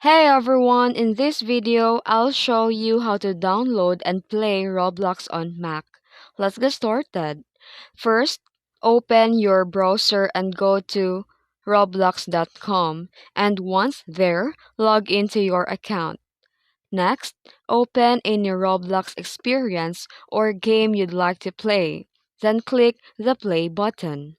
Hey everyone, in this video, I'll show you how to download and play Roblox on Mac. Let's get started. First, open your browser and go to roblox.com, and once there, log into your account. Next, open a new Roblox experience or game you'd like to play. Then click the play button.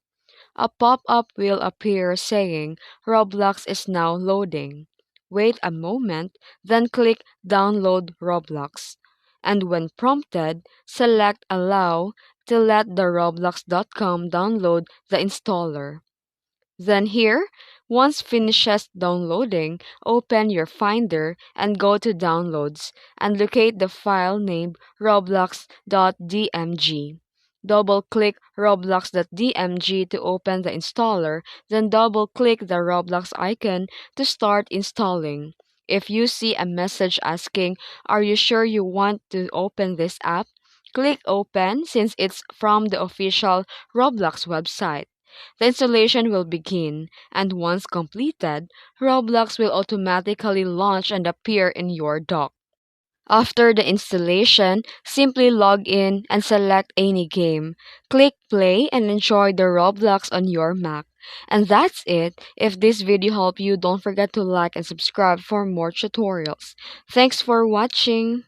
A pop-up will appear saying Roblox is now loading. Wait a moment, then click Download Roblox. And when prompted, select Allow to let the Roblox.com download the installer. Then here, once finishes downloading, open your Finder and go to Downloads and locate the file named roblox.dmg. Double-click roblox.dmg to open the installer, then double-click the Roblox icon to start installing. If you see a message asking, "Are you sure you want to open this app?" Click Open since it's from the official Roblox website. The installation will begin, and once completed, Roblox will automatically launch and appear in your dock. After the installation, simply log in and select any game. Click play and enjoy the Roblox on your Mac. And that's it. If this video helped you, don't forget to like and subscribe for more tutorials. Thanks for watching.